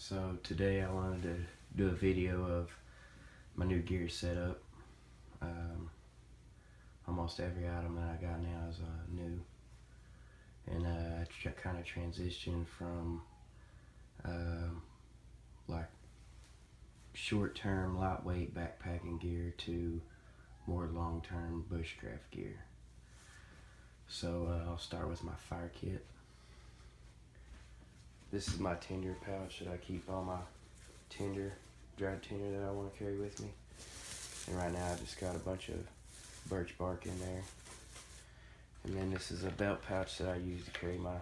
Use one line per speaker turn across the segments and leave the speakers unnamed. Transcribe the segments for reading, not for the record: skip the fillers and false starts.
So today I wanted to do a video of my new gear setup. Almost every item that I got now is new, and I kind of transitioned from like short-term lightweight backpacking gear to more long-term bushcraft gear. So I'll start with my fire kit. This is my tinder pouch that I keep all my dried tinder that I want to carry with me. And right now I just got a bunch of birch bark in there. And then this is a belt pouch that I use to carry my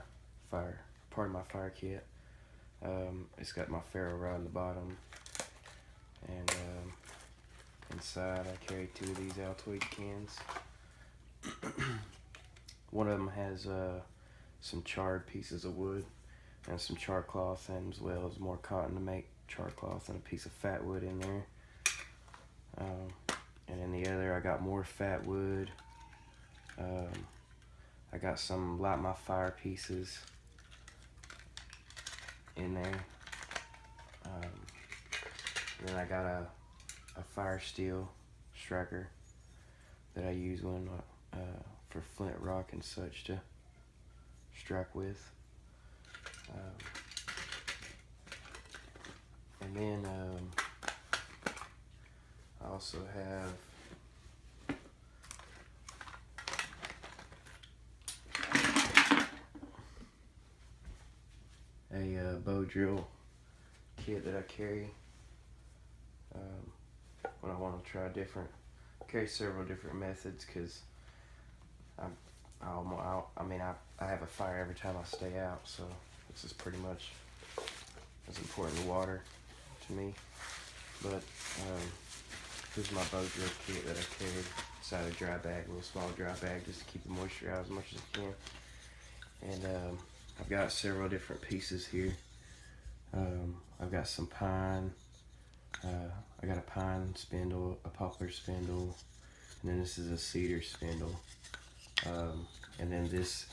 part of my fire kit. It's got my ferro rod in the bottom, and inside I carry 2 of these Altoid cans. One of them has some charred pieces of wood and some char cloth, and as well as more cotton to make char cloth, and a piece of fat wood in there. And in the other I got more fat wood. I got some light my fire pieces in there. Then I got a fire steel striker that I use when for flint rock and such to strike with. And then I also have a bow drill kit that I carry when I want to try carry several different methods, because I have a fire every time I stay out, so this is pretty much as important as water to me. But here's my bow drill kit that I carried inside a dry bag, a little small dry bag, just to keep the moisture out as much as I can. And I've got several different pieces here. I've got some pine. I got a pine spindle, a poplar spindle, and then this is a cedar spindle. And then this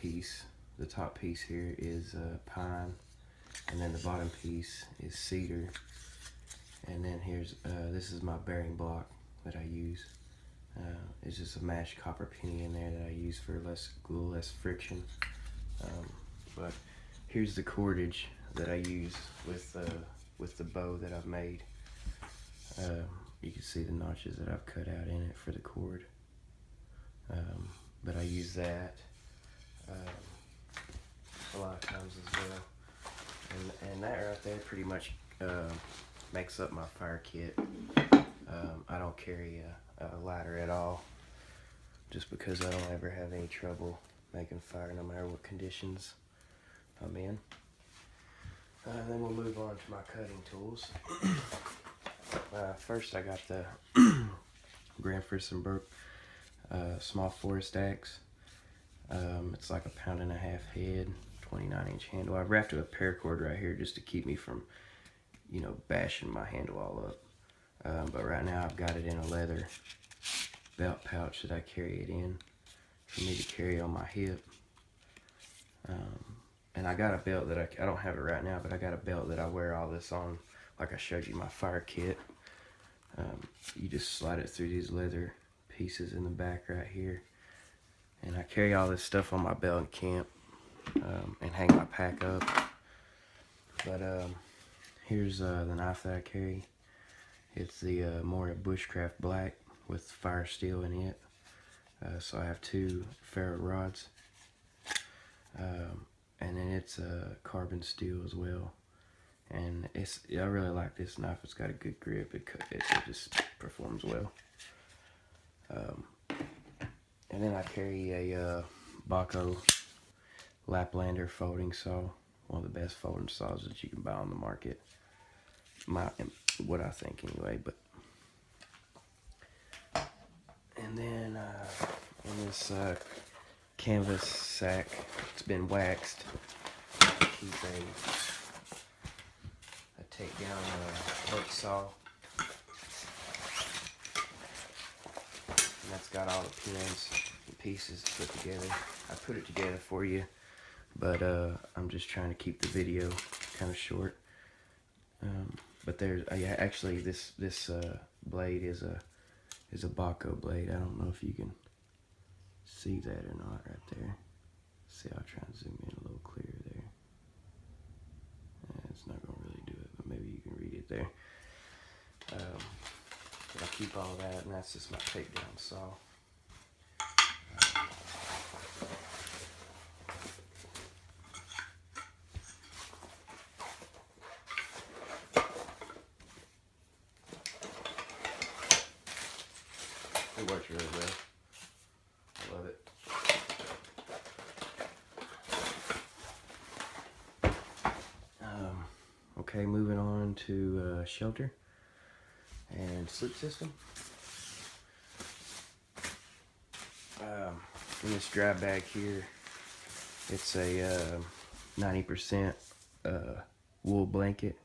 piece, the top piece here, is pine, and then the bottom piece is cedar. And then here's this is my bearing block that I use. It's just a mashed copper penny in there that I use for less glue, less friction. But here's the cordage that I use with the bow that I've made. You can see the notches that I've cut out in it for the cord. But I use that a lot of times as well. And that right there pretty much makes up my fire kit. I don't carry a lighter at all, just because I don't ever have any trouble making fire no matter what conditions I'm in. Then we'll move on to my cutting tools. First I got the Granfors and Burke small forest axe. It's like 1.5 pound head, 29-inch handle. I've wrapped a paracord right here just to keep me from, bashing my handle all up. But right now I've got it in a leather belt pouch that I carry it in for me to carry on my hip. And I got a belt that I don't have it right now, but I got a belt that I wear all this on, like I showed you my fire kit. You just slide it through these leather pieces in the back right here, and I carry all this stuff on my belt in camp, and hang my pack up. But here's the knife that I carry. It's the more Bushcraft black with fire steel in it. So I have 2 ferro rods, and then it's carbon steel as well. And I really like this knife. It's got a good grip. It just performs well. And then I carry a Baco Laplander folding saw, one of the best folding saws that you can buy on the market. What I think anyway. But and then in this canvas sack, it's been waxed. Keep a takedown hook saw. And that's got all the pins and pieces put together. I put it together for you, but I'm just trying to keep the video kind of short. But there's yeah, actually this blade is a Baco blade. I don't know if you can see that or not right there. See, I'll try and zoom in a little clearer there. It's not gonna really do it, but maybe you can read it there. But I keep all that, and that's just my takedown saw. It works really well. I love it. Okay, moving on to shelter and sleep system. In this dry bag here, it's a 90% wool blanket,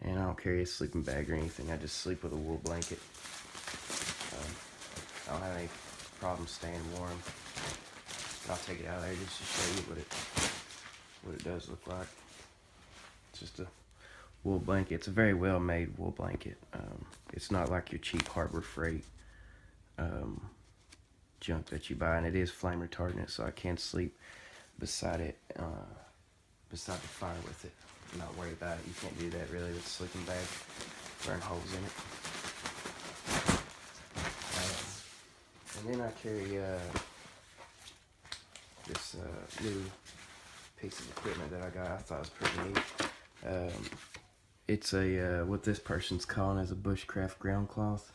and I don't carry a sleeping bag or anything. I just sleep with a wool blanket. I don't have any problem staying warm. I'll take it out there just to show you what it does look like. It's just a wool blanket. It's a very well made wool blanket. It's not like your cheap Harbor Freight junk that you buy, and it is flame retardant, so I can sleep beside it, beside the fire with it. I'm not worried about it. You can't do that really with a sleeping bag. Burn holes in it. And then I carry this new piece of equipment that I got. I thought it was pretty neat. It's a what this person's calling as a Bushcraft ground cloth,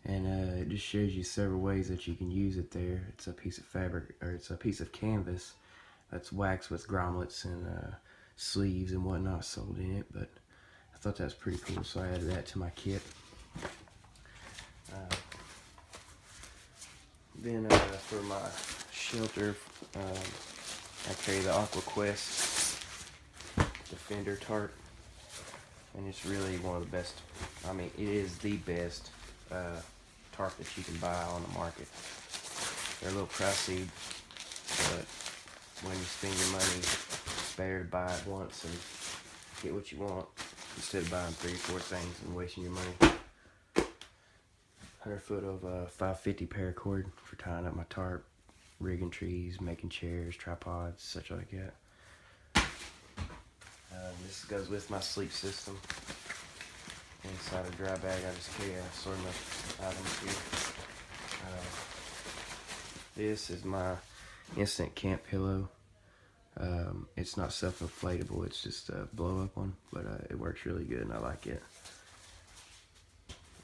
and it just shows you several ways that you can use it there. It's a piece of fabric, or it's a piece of canvas that's waxed with grommets and sleeves and whatnot sold in it, but I thought that was pretty cool, so I added that to my kit. Then for my shelter, I carry the AquaQuest Defender tarp, and it's really one of the best. I mean, it is the best tarp that you can buy on the market. They're a little pricey, but when you spend your money, it's better to buy it once and get what you want instead of buying 3 or 4 things and wasting your money. 100 foot of 550 paracord for tying up my tarp, rigging trees, making chairs, tripods, such like that. This goes with my sleep system. Inside a dry bag, I just carry an assortment of items here. This is my instant camp pillow. It's not self-inflatable, it's just a blow-up one, but it works really good and I like it.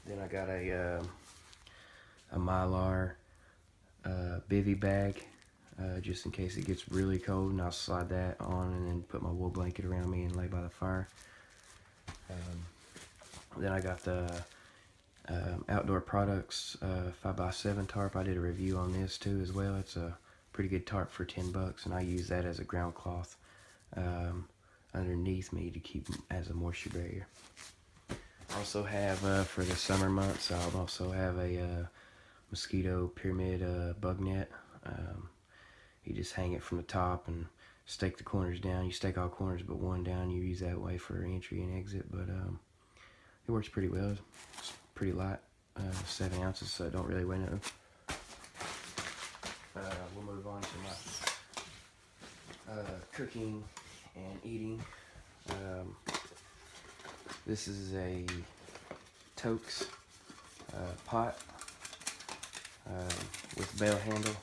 Then I got a Mylar bivy bag, just in case it gets really cold, and I'll slide that on and then put my wool blanket around me and lay by the fire. Then I got the Outdoor Products 5x7 tarp. I did a review on this too as well. It's a pretty good tarp for $10, and I use that as a ground cloth underneath me to keep as a moisture barrier. Also have for the summer months, I'll also have a mosquito pyramid bug net. You just hang it from the top and stake the corners down. You stake all corners but one down. You use that way for entry and exit, but it works pretty well. It's pretty light, 7 ounces, so it don't really weigh nothing. We'll move on to my cooking and eating. This is a Toaks pot with bell handle.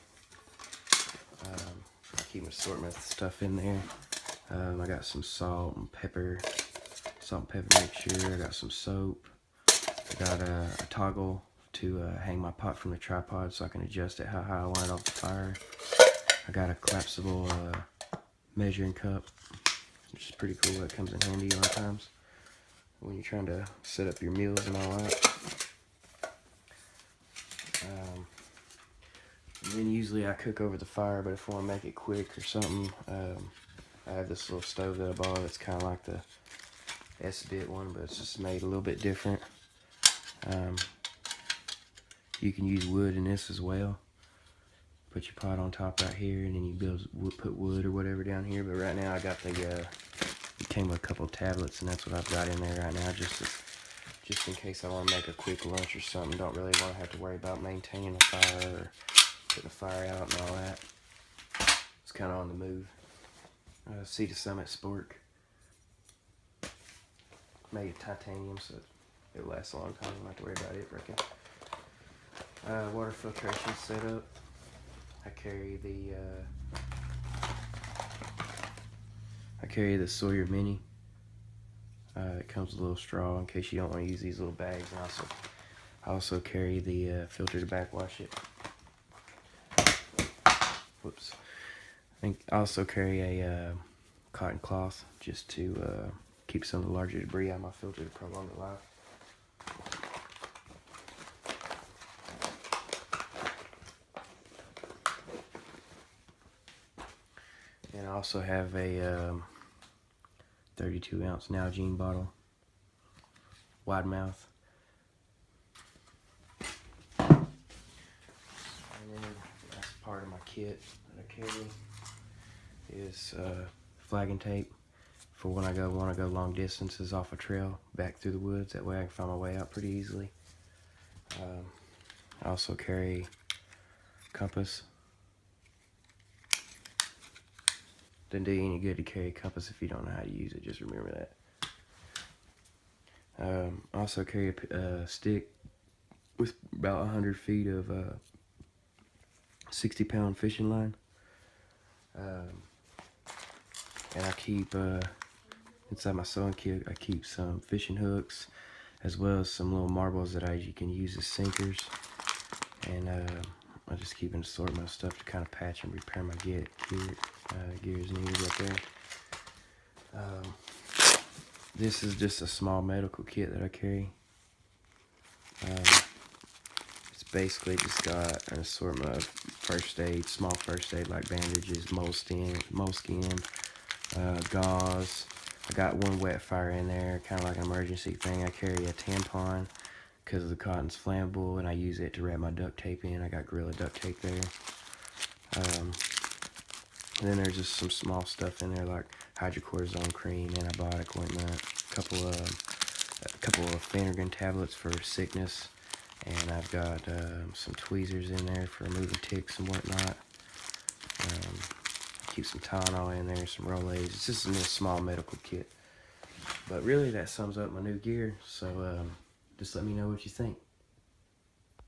I keep an assortment of stuff in there. I got some salt and pepper mixture. I got some soap. I got a toggle to hang my pot from the tripod so I can adjust it how high I want it off the fire. I got a collapsible measuring cup, which is pretty cool. That comes in handy a lot of times when you're trying to set up your meals and all that. Then usually I cook over the fire, but if I want to make it quick or something, I have this little stove that I bought. It's kind of like the S-bit one, but it's just made a little bit different. You can use wood in this as well. Put your pot on top right here, and then you put wood or whatever down here. But right now I got the It came with a couple tablets, and that's what I've got in there right now, just in case I want to make a quick lunch or something. Don't really want to have to worry about maintaining a fire or putting a fire out and all that. It's kind of on the move. Sea to Summit Spork. Made of titanium, so it'll last a long time. Don't have to worry about it breaking. Water filtration setup. I carry the Sawyer Mini. It comes with a little straw in case you don't want to use these little bags. And I also carry the filter to backwash it. Whoops. I also carry a cotton cloth just to keep some of the larger debris out of my filter to prolong the life. And I also have a 32-ounce Nalgene bottle, wide mouth. And then that's part of my kit that I carry is flagging tape for when I want to go long distances off a trail back through the woods. That way I can find my way out pretty easily. I also carry compass. Doesn't do you any good to carry a compass if you don't know how to use it. Just remember that. I also carry a stick with about 100 feet of 60-pound fishing line. And I keep, inside my sewing kit, I keep some fishing hooks, as well as some little marbles that you can use as sinkers. And I just keep an assortment of stuff to kind of patch and repair my gears needed right there. This is just a small medical kit that I carry. It's basically just got an assortment of first aid, small first aid like bandages, moleskin, gauze. I got one wet fire in there, kind of like an emergency thing. I carry a tampon because the cotton's flammable, and I use it to wrap my duct tape in. I got Gorilla duct tape there. And then there's just some small stuff in there like hydrocortisone cream, antibiotic ointment, a couple of Phanergan tablets for sickness, and I've got some tweezers in there for removing ticks and whatnot. Keep some Tylenol in there, some Rolaids. It's just a little small medical kit. But really, that sums up my new gear. So just let me know what you think.